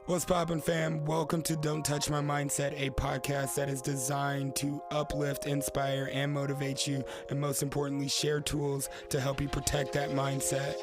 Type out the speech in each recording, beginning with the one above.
What's poppin', fam? Welcome to Don't Touch My Mindset, a podcast that is designed to uplift, inspire, and motivate you, and most importantly, share tools to help you protect that mindset.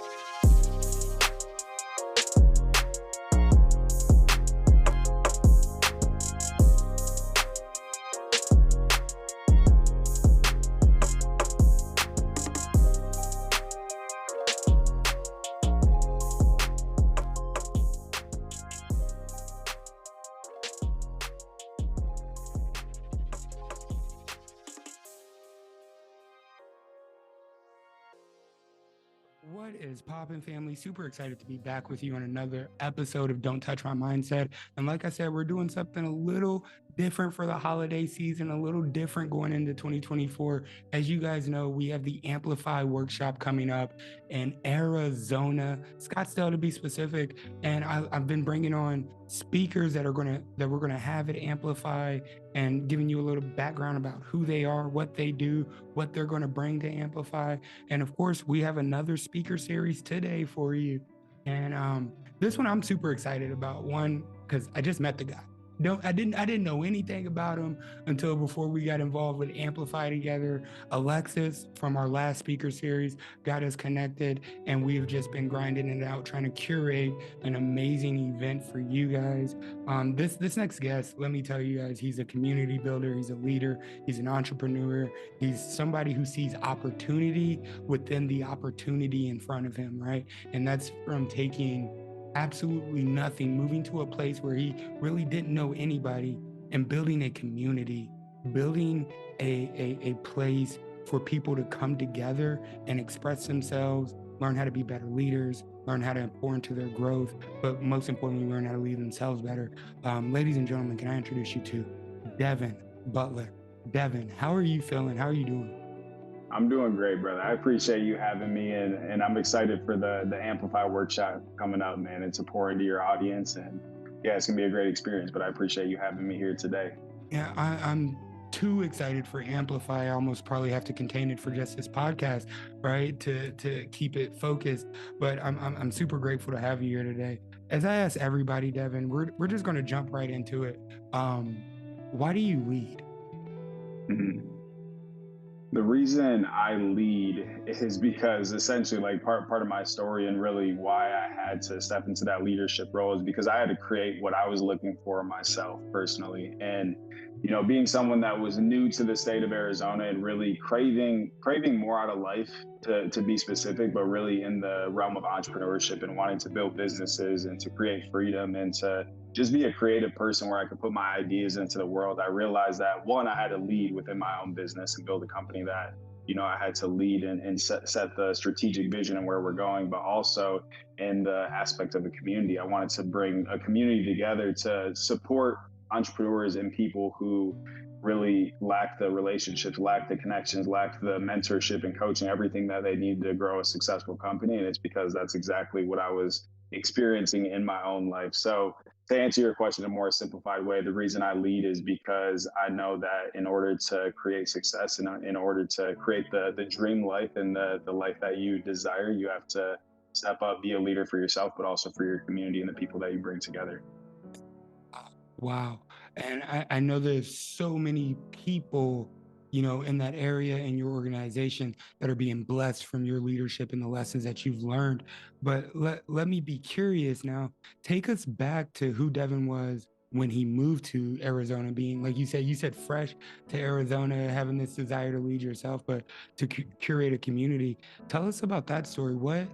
What is poppin', family? Super excited to be back with you on another episode of Don't Touch My Mindset. And like I said, we're doing something a little different for the holiday season, a little different going into 2024. As you guys know, we have the Amplify workshop coming up in Arizona, Scottsdale to be specific. And I've been bringing on speakers that we're gonna have at Amplify and giving you a little background about who they are, what they do, what they're going to bring to Amplify. And of course, we have another speaker series today for you. And this one I'm super excited about. One, because I just met the guy. No, I didn't know anything about him until before we got involved with Amplify together. Alexis from our last speaker series got us connected, and we've just been grinding it out, trying to curate an amazing event for you guys. This next guest, let me tell you guys, he's a community builder, he's a leader, he's an entrepreneur, he's somebody who sees opportunity within the opportunity in front of him, right? And that's from taking absolutely nothing, moving to a place where he really didn't know anybody and building a community, building a place for people to come together and express themselves, learn how to be better leaders, learn how to pour into their growth, but most importantly, learn how to lead themselves better. Ladies and gentlemen, can I introduce you to Devin Butler? Devin, how are you feeling? How are you doing? I'm doing great, brother. I appreciate you having me, and I'm excited for the Amplify workshop coming up, man. It's a pour into your audience, and yeah, it's gonna be a great experience. But I appreciate you having me here today. Yeah, I'm too excited for Amplify. I almost probably have to contain it for just this podcast, right? To keep it focused. But I'm super grateful to have you here today. As I ask everybody, Devin, we're just gonna jump right into it. Why do you lead? Mhm. The reason I lead is because essentially, like part of my story and really why I had to step into that leadership role is because I had to create what I was looking for myself personally. And being someone that was new to the state of Arizona and really craving more out of life, to be specific, but really in the realm of entrepreneurship and wanting to build businesses and to create freedom and to just be a creative person where I could put my ideas into the world. I realized that one, I had to lead within my own business and build a company that, I had to lead and set the strategic vision and where we're going, but also in the aspect of the community. I wanted to bring a community together to support entrepreneurs and people who really lack the relationships, lack the connections, lack the mentorship and coaching, everything that they need to grow a successful company. And it's because that's exactly what I was experiencing in my own life. So to answer your question in a more simplified way, the reason I lead is because I know that in order to create success and in order to create the dream life and the life that you desire, you have to step up, be a leader for yourself, but also for your community and the people that you bring together. Wow. And I know there's so many people, in that area in your organization that are being blessed from your leadership and the lessons that you've learned. But let me be curious now. Take us back to who Devin was when he moved to Arizona, being, like you said fresh to Arizona, having this desire to lead yourself, but to curate a community. Tell us about that story. What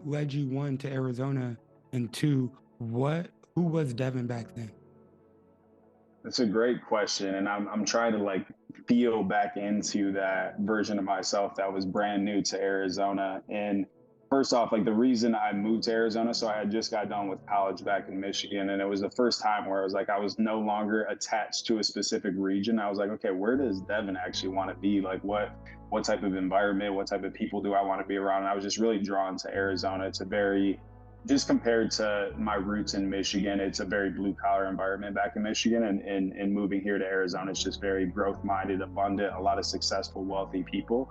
led you, one, to Arizona, and two, who was Devin back then? That's a great question. And I'm trying to like feel back into that version of myself that was brand new to Arizona. And first off, like the reason I moved to Arizona, so I had just got done with college back in Michigan. And it was the first time where I was like, I was no longer attached to a specific region. I was like, okay, where does Devin actually want to be? Like what type of environment, what type of people do I want to be around? And I was just really drawn to Arizona. It's a very just compared to my roots in Michigan, it's a very blue collar environment back in Michigan. And moving here to Arizona, it's just very growth minded, abundant, a lot of successful, wealthy people.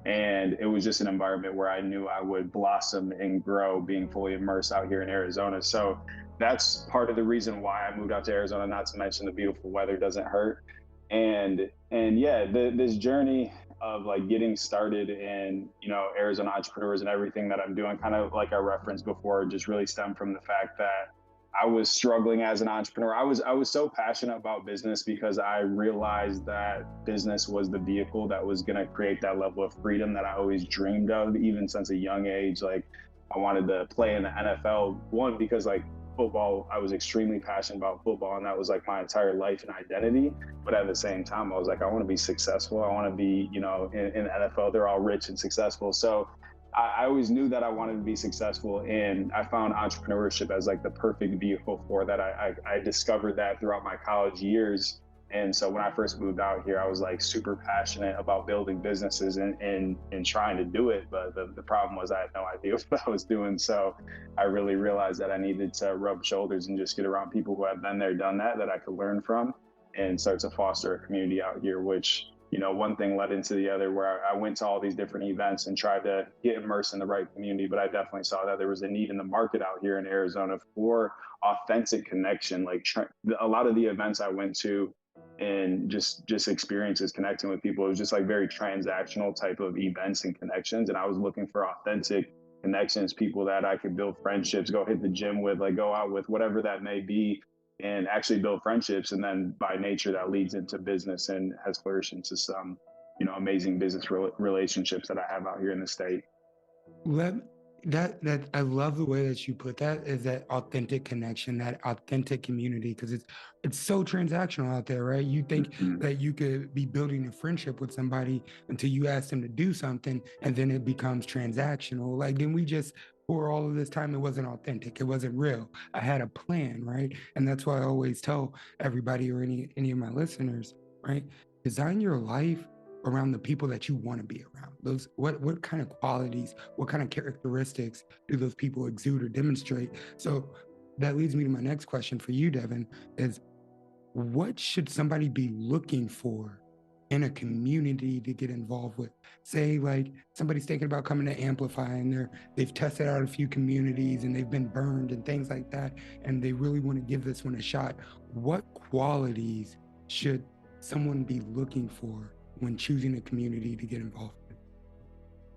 And it was just an environment where I knew I would blossom and grow being fully immersed out here in Arizona. So that's part of the reason why I moved out to Arizona. Not to mention the beautiful weather doesn't hurt, and yeah, this journey of like getting started in Arizona entrepreneurs and everything that I'm doing, kind of like I referenced before, just really stemmed from the fact that I was struggling as an entrepreneur. I was so passionate about business because I realized that business was the vehicle that was going to create that level of freedom that I always dreamed of, even since a young age. Like I wanted to play in the NFL, one because like football, I was extremely passionate about football, and that was like my entire life and identity. But at the same time, I was like, I want to be successful. I want to be, in the NFL, they're all rich and successful. So I always knew that I wanted to be successful, and I found entrepreneurship as like the perfect vehicle for that. I discovered that throughout my college years. And so when I first moved out here, I was like super passionate about building businesses and trying to do it. But the problem was I had no idea what I was doing. So I really realized that I needed to rub shoulders and just get around people who have been there, done that I could learn from, and start to foster a community out here, which one thing led into the other, where I went to all these different events and tried to get immersed in the right community. But I definitely saw that there was a need in the market out here in Arizona for authentic connection. Like a lot of the events I went to and just experiences connecting with people, it was just like very transactional type of events and connections. And I was looking for authentic connections, people that I could build friendships, go hit the gym with, like go out with, whatever that may be, and actually build friendships. And then by nature, that leads into business and has flourished into some, amazing business relationships that I have out here in the state. Let that I love the way that you put that, is that authentic connection, that authentic community, because it's so transactional out there, right? You think Mhm. that you could be building a friendship with somebody until you ask them to do something, and then it becomes transactional. Like, then we just, for all of this time, it wasn't authentic, it wasn't real. I had a plan, right? And that's why I always tell everybody, or any of my listeners, right? Design your life around the people that you want to be around. Those, what kind of qualities, what kind of characteristics do those people exude or demonstrate? So that leads me to my next question for you, Devin, is what should somebody be looking for in a community to get involved with? Say like somebody's thinking about coming to Amplify, and they've tested out a few communities and they've been burned and things like that, and they really want to give this one a shot. What qualities should someone be looking for when choosing a community to get involved in?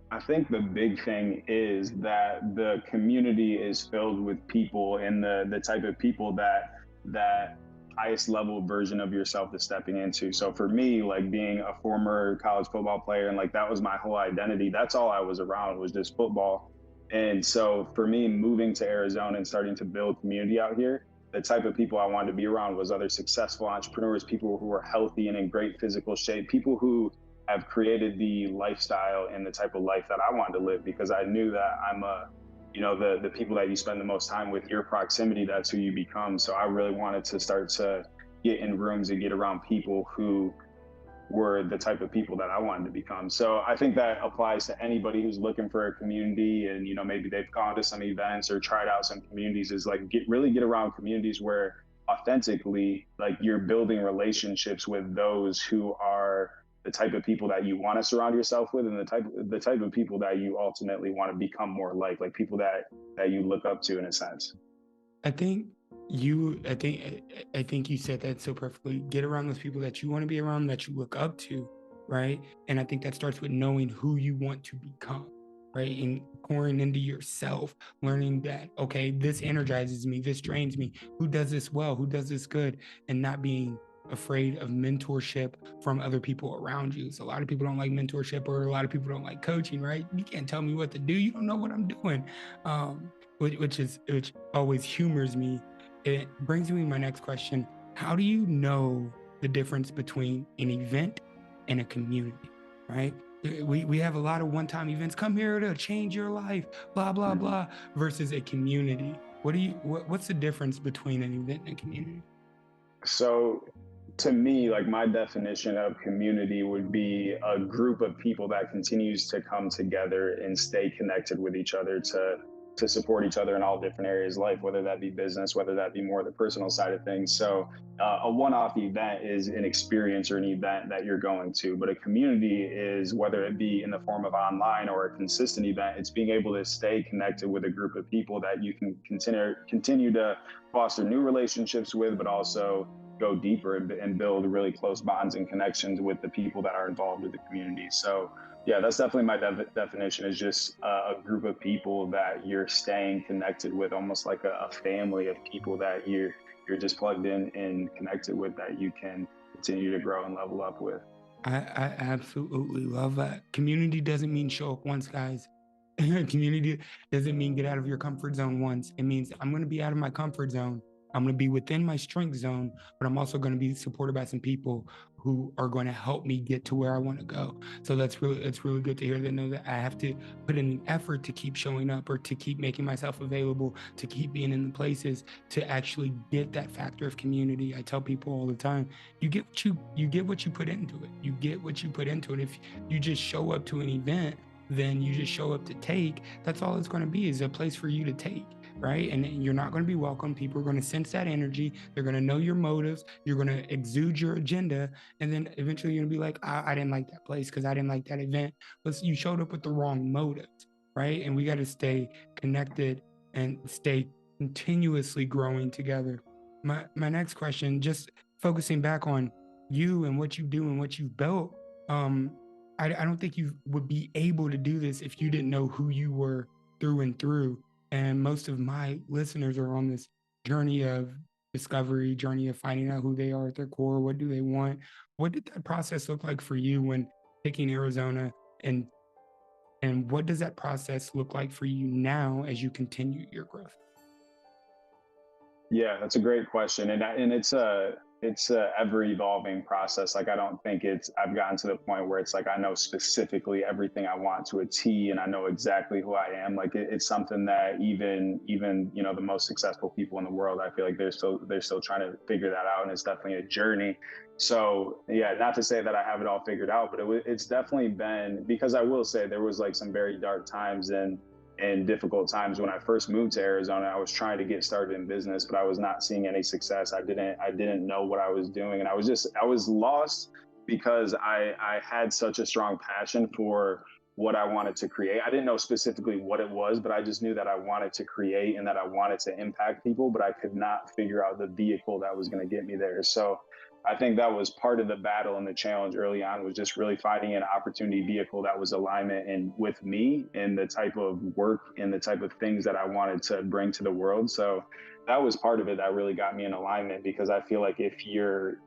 I think the big thing is that the community is filled with people, and the type of people that highest level version of yourself is stepping into. So for me, like being a former college football player, and like that was my whole identity. That's all I was around, was just football. And so for me, moving to Arizona and starting to build community out here, the type of people I wanted to be around was other successful entrepreneurs, people who were healthy and in great physical shape, people who have created the lifestyle and the type of life that I wanted to live, because I knew that the people that you spend the most time with, your proximity, that's who you become. So I really wanted to start to get in rooms and get around people who were the type of people that I wanted to become. So I think that applies to anybody who's looking for a community, and maybe they've gone to some events or tried out some communities, is like get around communities where authentically, like, you're building relationships with those who are the type of people that you want to surround yourself with, and the type of people that you ultimately want to become more like people that you look up to in a sense. I think I think you said that so perfectly. Get around those people that you want to be around, that you look up to, right? And I think that starts with knowing who you want to become, right? And pouring into yourself, learning that, okay, this energizes me, this drains me. Who does this well? Who does this good? And not being afraid of mentorship from other people around you. So a lot of people don't like mentorship, or a lot of people don't like coaching, right? You can't tell me what to do. You don't know what I'm doing. Which always humors me. It brings me to my next question. How do you know the difference between an event and a community, right? We have a lot of one-time events. Come here to change your life, blah, blah, Mhm. blah, versus a community. What's the difference between an event and a community? So to me, like, my definition of community would be a group of people that continues to come together and stay connected with each other to to support each other in all different areas of life, whether that be business, whether that be more the personal side of things. So a one-off event is an experience or an event that you're going to, but a community is, whether it be in the form of online or a consistent event, it's being able to stay connected with a group of people that you can continue to foster new relationships with, but also go deeper and build really close bonds and connections with the people that are involved with the community. So yeah, that's definitely my definition, is just a group of people that you're staying connected with, almost like a family of people that you're just plugged in and connected with, that you can continue to grow and level up with. I absolutely love that. Community doesn't mean show up once, guys. Community doesn't mean get out of your comfort zone once. It means I'm going to be out of my comfort zone. I'm going to be within my strength zone, but I'm also going to be supported by some people who are going to help me get to where I want to go. So it's really good to hear that. Know that I have to put in an effort to keep showing up, or to keep making myself available, to keep being in the places to actually get that factor of community. I tell people all the time, you get what you put into it. You get what you put into it. If you just show up to an event, then you just show up to take. That's all it's going to be, is a place for you to take, right? And you're not going to be welcome. People are going to sense that energy. They're going to know your motives. You're going to exude your agenda, and then eventually you're going to be like, I didn't like that place because I didn't like that event, but you showed up with the wrong motives, right? And we got to stay connected and stay continuously growing together. My next question, just focusing back on you and what you do and what you've built. I don't think you would be able to do this if you didn't know who you were through and through. And most of my listeners are on this journey of discovery, journey of finding out who they are at their core. What do they want? What did that process look like for you when picking Arizona? And what does that process look like for you now as you continue your growth? Yeah, that's a great question, and it's a ever evolving process. Like, I don't think I've gotten to the point where it's like I know specifically everything I want to a T, and I know exactly who I am. Like, it's something that even the most successful people in the world, I feel like they're still trying to figure that out, and it's definitely a journey. So yeah, not to say that I have it all figured out, but it's definitely been, because I will say there was like some very dark times and difficult times when I first moved to Arizona. I was trying to get started in business, but I was not seeing any success. I didn't know what I was doing, and I was lost, because I had such a strong passion for what I wanted to create. I didn't know specifically what it was, but I just knew that I wanted to create and that I wanted to impact people, but I could not figure out the vehicle that was going to get me there. So I think that was part of the battle and the challenge early on, was just really finding an opportunity vehicle that was alignment and with me and the type of work and the type of things that I wanted to bring to the world. So that was part of it that really got me in alignment, because I feel like if your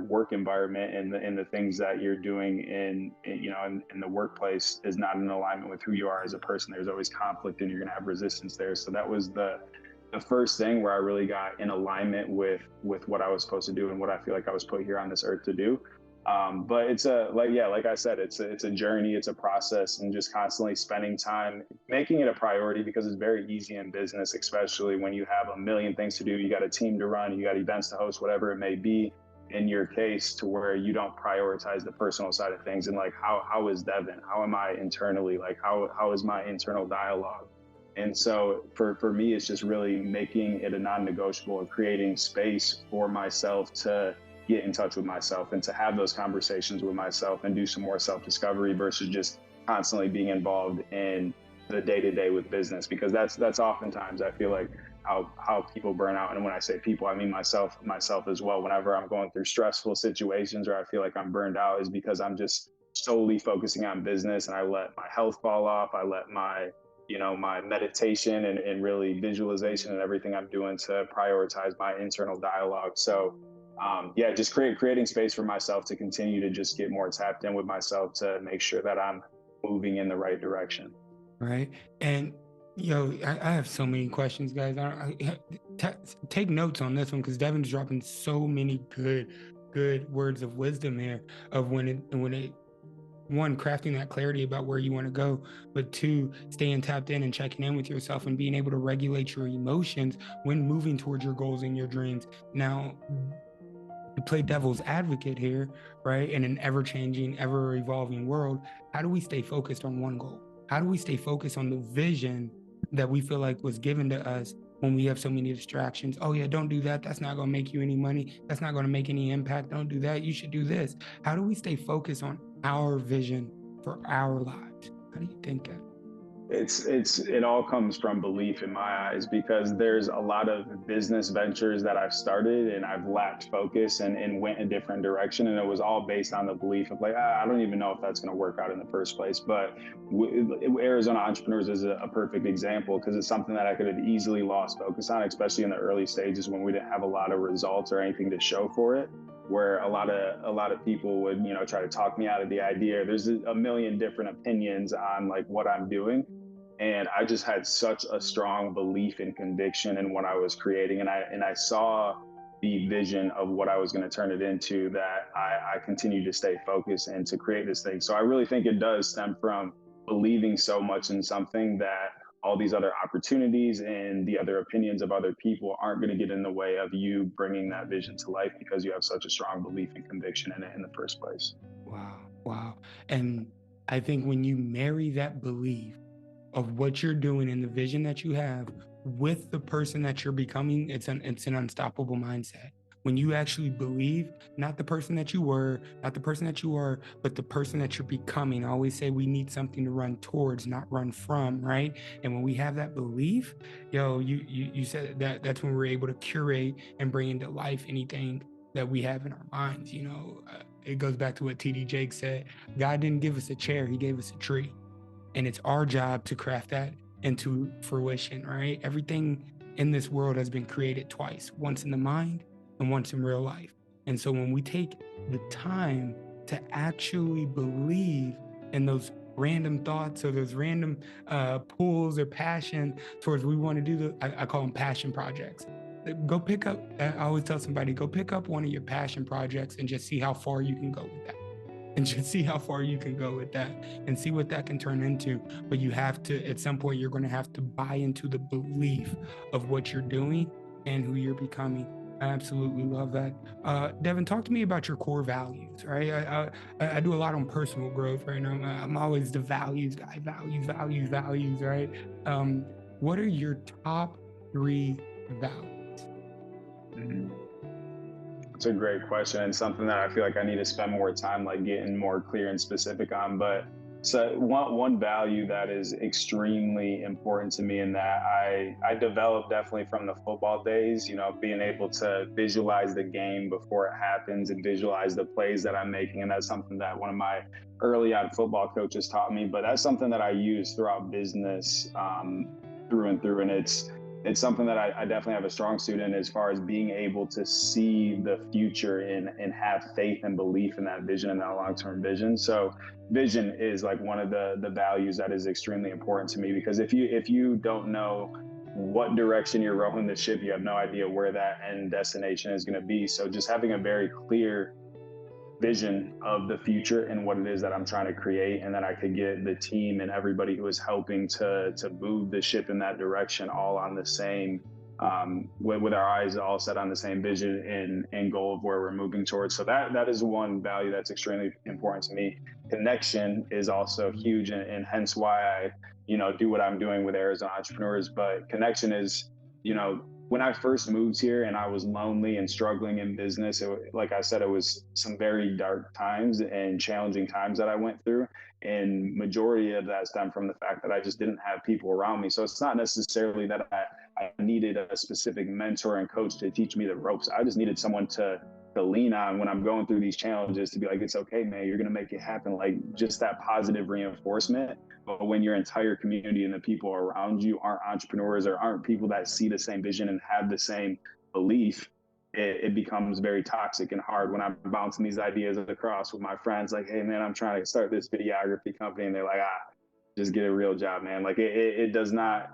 work environment and the things that you're doing in the workplace is not in alignment with who you are as a person, there's always conflict and you're going to have resistance there. So that was the first thing where I really got in alignment with what I was supposed to do and what I feel like I was put here on this earth to do. But it's like I said, it's a journey, it's a process, and just constantly spending time making it a priority, because it's very easy in business, especially when you have a million things to do. You got a team to run, you got events to host, whatever it may be. In your case, to where you don't prioritize the personal side of things, and like how is Devin? How am I internally? Like how is my internal dialogue? And so for me, it's just really making it a non-negotiable and creating space for myself to get in touch with myself and to have those conversations with myself and do some more self-discovery, versus just constantly being involved in the day-to-day with business, because that's oftentimes, I feel like, how people burn out. And when I say people, I mean myself as well. Whenever I'm going through stressful situations or I feel like I'm burned out, is because I'm just solely focusing on business, and I let my health fall off. I let my meditation and really visualization and everything I'm doing to prioritize my internal dialogue. So yeah, just creating space for myself to continue to just get more tapped in with myself, to make sure that I'm moving in the right direction. Right. And I have so many questions, guys. Take notes on this one, because Devin's dropping so many good words of wisdom here, of when it one, crafting that clarity about where you want to go, but two, staying tapped in and checking in with yourself and being able to regulate your emotions when moving towards your goals and your dreams. Now, to play devil's advocate here, right? In an ever changing, ever evolving world, how do we stay focused on one goal? How do we stay focused on the vision that we feel like was given to us when we have so many distractions. Oh yeah, don't do that. That's not going to make you any money. That's not going to make any impact. Don't do that. You should do this. How do we stay focused on our vision for our lives? How do you think that? It all comes from belief in my eyes, because there's a lot of business ventures that I've started and I've lacked focus and went a different direction, and it was all based on the belief of like, I don't even know if that's going to work out in the first place. But Arizona Entrepreneurs is a perfect example, because it's something that I could have easily lost focus on, especially in the early stages when we didn't have a lot of results or anything to show for it, where a lot of people would, try to talk me out of the idea. There's a million different opinions on like what I'm doing, and I just had such a strong belief and conviction in what I was creating, and I saw the vision of what I was going to turn it into, that I continued to stay focused and to create this thing. So I really think it does stem from believing so much in something that all these other opportunities and the other opinions of other people aren't going to get in the way of you bringing that vision to life, because you have such a strong belief and conviction in it in the first place. Wow, wow. And I think when you marry that belief of what you're doing and the vision that you have with the person that you're becoming, it's an unstoppable mindset. When you actually believe, not the person that you were, not the person that you are, but the person that you're becoming. I always say we need something to run towards, not run from, right? And when we have that belief, you said that that's when we're able to curate and bring into life anything that we have in our minds. It goes back to what TD Jakes said. God didn't give us a chair, he gave us a tree. And it's our job to craft that into fruition, right? Everything in this world has been created twice, once in the mind and once in real life. And so when we take the time to actually believe in those random thoughts or those random pulls or passion towards we want to do I call them passion projects. Go pick up, I always tell somebody, go pick up one of your passion projects and just see how far you can go with that, and just see how far you can go with that and see what that can turn into. But you have to, at some point, you're going to have to buy into the belief of what you're doing and who you're becoming. I absolutely love that. Devin, talk to me about your core values, right? I do a lot on personal growth right now. I'm always the values guy, values, values, values, right? What are your top three values? Mhm. It's a great question, and something that I feel like I need to spend more time like getting more clear and specific on. But so one value that is extremely important to me, and that I developed definitely from the football days, being able to visualize the game before it happens and visualize the plays that I'm making. And that's something that one of my early on football coaches taught me, but that's something that I use throughout business, through and through. And it's something that I definitely have a strong suit in, as far as being able to see the future and have faith and belief in that vision and that long-term vision. So vision is like one of the values that is extremely important to me, because if you don't know what direction you're rowing the ship, you have no idea where that end destination is going to be. So just having a very clear vision of the future and what it is that I'm trying to create, and then I could get the team and everybody who is helping to move the ship in that direction all on the same, with our eyes all set on the same vision and goal of where we're moving towards. So that is one value that's extremely important to me. Connection is also huge, and hence why I do what I'm doing with Arizona Entrepreneurs. But connection is, when I first moved here and I was lonely and struggling in business, like I said, it was some very dark times and challenging times that I went through. And majority of that stemmed from the fact that I just didn't have people around me. So it's not necessarily that I needed a specific mentor and coach to teach me the ropes. I just needed someone to lean on when I'm going through these challenges, to be like, it's okay, man, you're going to make it happen. Like just that positive reinforcement. But when your entire community and the people around you aren't entrepreneurs or aren't people that see the same vision and have the same belief, it becomes very toxic and hard when I'm bouncing these ideas across with my friends. Like, hey, man, I'm trying to start this videography company. And they're like, just get a real job, man. Like it does not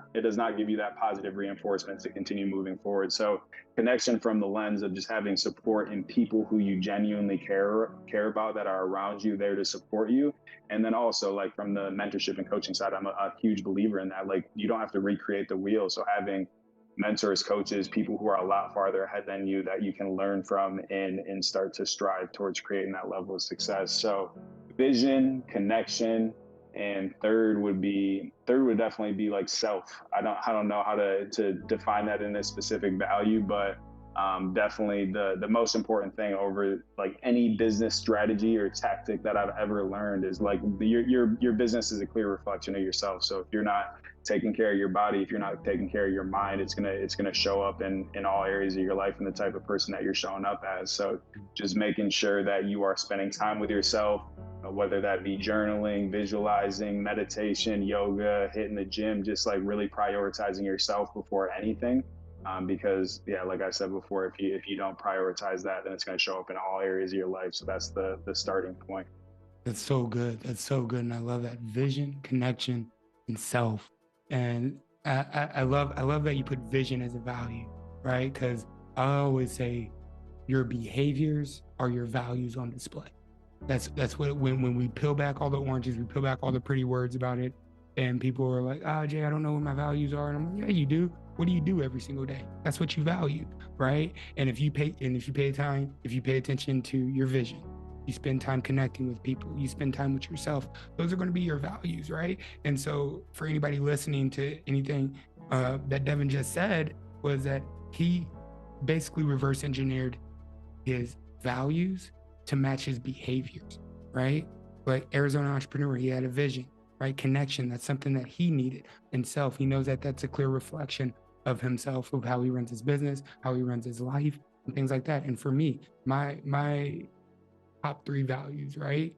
give you that positive reinforcement to continue moving forward. So connection from the lens of just having support in people who you genuinely care about, that are around you, there to support you. And then also like from the mentorship and coaching side, I'm a huge believer in that. Like you don't have to recreate the wheel. So having mentors, coaches, people who are a lot farther ahead than you that you can learn from and start to strive towards creating that level of success. So vision, connection, And third would definitely be like self. I don't know how to define that in a specific value, but definitely the most important thing over like any business strategy or tactic that I've ever learned is like your business is a clear reflection of yourself. So if you're not taking care of your body, if you're not taking care of your mind, it's gonna show up in all areas of your life and the type of person that you're showing up as. So just making sure that you are spending time with yourself, whether that be journaling, visualizing, meditation, yoga, hitting the gym, just like really prioritizing yourself before anything. Because yeah, like I said before, if you don't prioritize that, then it's going to show up in all areas of your life. So that's the starting point. That's so good. That's so good. And I love that vision, connection, and self. And I love that you put vision as a value, right? Because I always say your behaviors are your values on display. That's what when we peel back all the oranges, we peel back all the pretty words about it, and people are like, "Ah, Jay, I don't know what my values are," and I'm like, "Yeah, you do. What do you do every single day? That's what you value, right? And if you pay time, if you pay attention to your vision, you spend time connecting with people, you spend time with yourself. Those are going to be your values, right? And so, for anybody listening to anything that Devin just said, was that he basically reverse engineered his values to match his behaviors, right? Like Arizona entrepreneur, he had a vision, right? Connection, that's something that he needed in self. He knows that that's a clear reflection of himself, of how he runs his business, how he runs his life, and things like that. And for me, my top three values, right?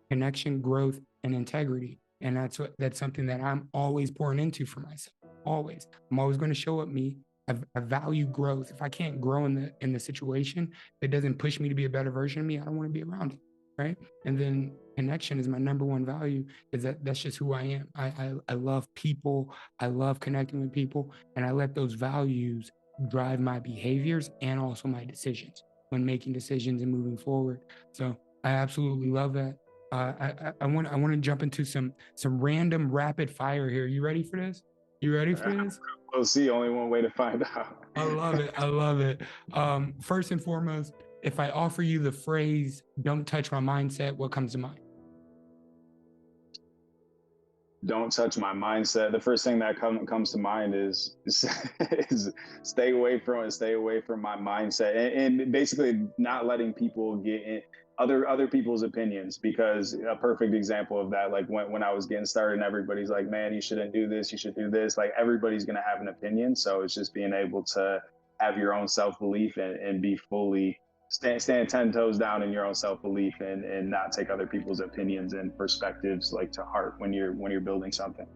Connection, growth, and integrity. And that's something that I'm always pouring into for myself. Always. I'm always going to show up me. I value growth. If I can't grow in the situation, if it doesn't push me to be a better version of me, I don't want to be around it. Right. And then connection is my number one value, is that's just who I am. I love people. I love connecting with people. And I let those values drive my behaviors and also my decisions when making decisions and moving forward. So I absolutely love that. I want to jump into some random rapid fire here. You ready for this? You ready for this? We'll see. Only one way to find out. I love it. I love it. First and foremost, if I offer you the phrase "Don't touch my mindset," what comes to mind? Don't touch my mindset. The first thing that comes to mind is stay away from my mindset, and basically not letting people get in other people's opinions. Because a perfect example of that, like when I was getting started and everybody's like, man, you shouldn't do this, you should do this, like everybody's going to have an opinion. So it's just being able to have your own self-belief and be fully stand 10 toes down in your own self-belief, and not take other people's opinions and perspectives like to heart when you're building something.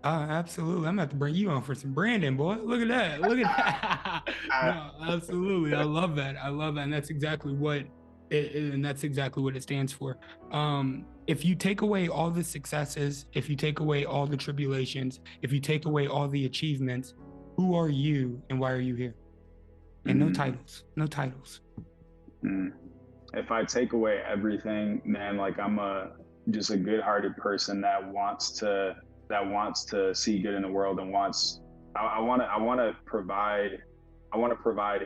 Absolutely. I'm gonna have to bring you on for some branding, boy. Look at that. Look at that. uh, No, absolutely. I love that. I love that. And that's exactly what and that's exactly what it stands for. If you take away all the successes, if you take away all the tribulations, if you take away all the achievements, who are you and why are you here? And no mm, titles. No titles. mm. If I take away everything, man, like I'm a just a good-hearted person that wants to see good in the world, and wants I want to provide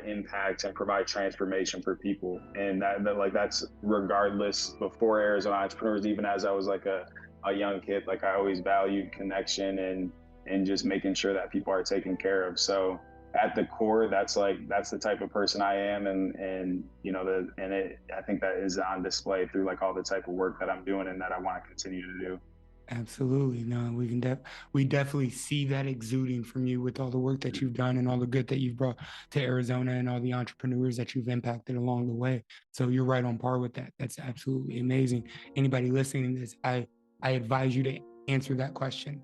impact and provide transformation for people. And that like that's regardless, before Arizona entrepreneurs, even as I was like a young kid, like I always valued connection and just making sure that people are taken care of. So at the core, that's the type of person I am. And you know, I think that is on display through like all the type of work that I'm doing and that I want to continue to do. Absolutely. No, we definitely see that exuding from you with all the work that you've done and all the good that you've brought to Arizona and all the entrepreneurs that you've impacted along the way. So you're right on par with that. That's absolutely amazing. Anybody listening to this, I advise you to answer that question.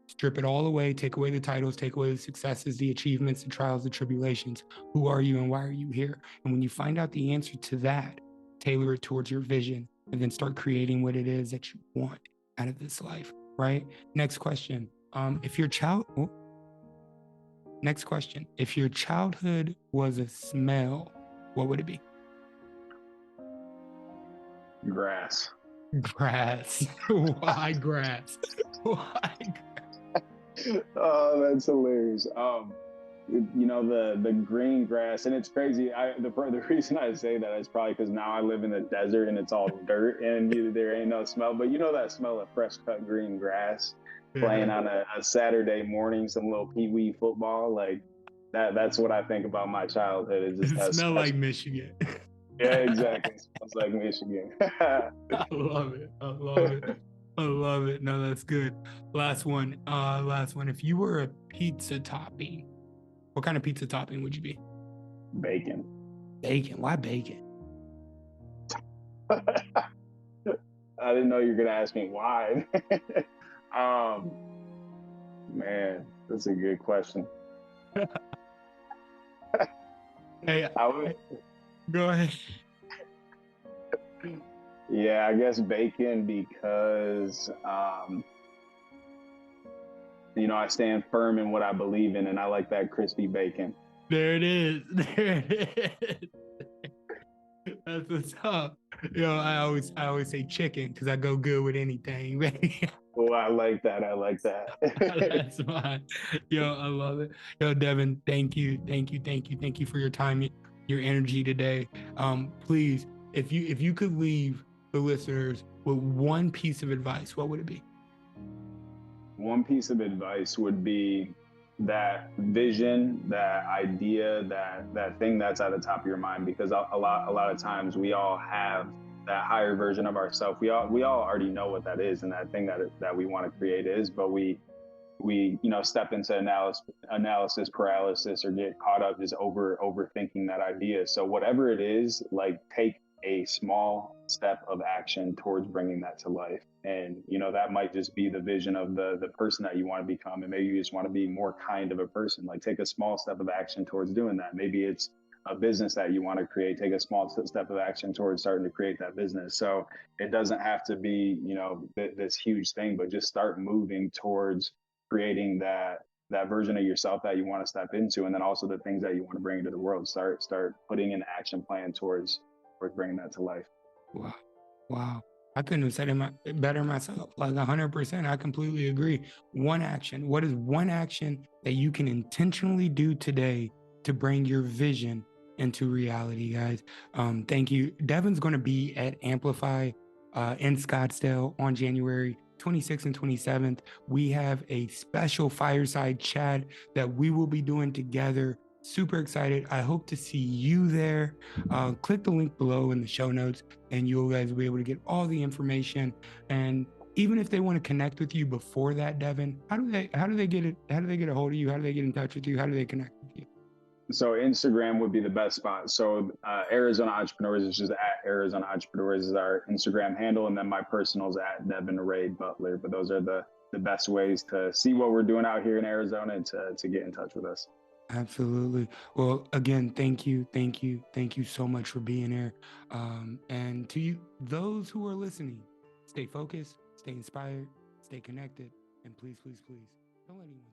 Strip it all away, take away the titles, take away the successes, the achievements, the trials, the tribulations. Who are you and why are you here? And when you find out the answer to that, tailor it towards your vision and then start creating what it is that you want out of this life, right? Next question. Next question. If your childhood was a smell, what would it be? Grass. Grass. Why grass? Why? Oh, that's hilarious. the green grass, and it's crazy. The reason I say that is probably because now I live in the desert and it's all dirt and there ain't no smell. But that smell of fresh cut green grass, playing Yeah. on a Saturday morning, some little pee wee football, like that. That's what I think about my childhood. It just It has smell like special. Michigan. Yeah, exactly. It smells like Michigan. I love it. I love it. I love it. No, that's good. Last one. Last one. If you were a pizza topping, what kind of pizza topping would you be? Bacon. Bacon. Why bacon? I didn't know you were gonna ask me why. um, Man, that's a good question. Hey, I would, go ahead. yeah, I guess bacon because I stand firm in what I believe in, and I like that crispy bacon. There it is. There it is. That's what's up. I always say chicken because I go good with anything. Oh, I like that. I like that. That's fine. Yo, I love it. Yo, Devin, thank you, thank you, thank you, thank you for your time, your energy today. Please, if you could leave the listeners with one piece of advice, what would it be? One piece of advice would be that vision, that idea, that thing that's at the top of your mind, because a lot of times we all have that higher version of ourselves. We all already know what that is, and that thing that we want to create is, but we step into analysis paralysis, or get caught up just overthinking that idea. So whatever it is, like, take a small step of action towards bringing that to life. And that might just be the vision of the person that you want to become, and maybe you just want to be more kind of a person. Like, take a small step of action towards doing that. Maybe it's a business that you want to create. Take a small step of action towards starting to create that business. So it doesn't have to be this huge thing, but just start moving towards creating that version of yourself that you want to step into, and then also the things that you want to bring into the world. Start putting an action plan towards bringing that to life. Wow. Wow. I couldn't have said it better myself. Like 100%. I completely agree. One action. What is one action that you can intentionally do today to bring your vision into reality, guys? Thank you. Devin's going to be at Amplify in Scottsdale on January 26th and 27th. We have a special fireside chat that we will be doing together. Super excited. I hope to see you there. Click the link below in the show notes, and you guys will be able to get all the information. And even if they want to connect with you before that, Devin, how do they get it? How do they get a hold of you? How do they get in touch with you? How do they connect with you? So Instagram would be the best spot. So Arizona Entrepreneurs is just at Arizona Entrepreneurs is our Instagram handle, and then my personal is at Devin Ray Butler. But those are the best ways to see what we're doing out here in Arizona, and to get in touch with us. Absolutely. Well, again, thank you, thank you, thank you so much for being here. And to you, those who are listening, stay focused, stay inspired, stay connected, and please, please, please, don't let anyone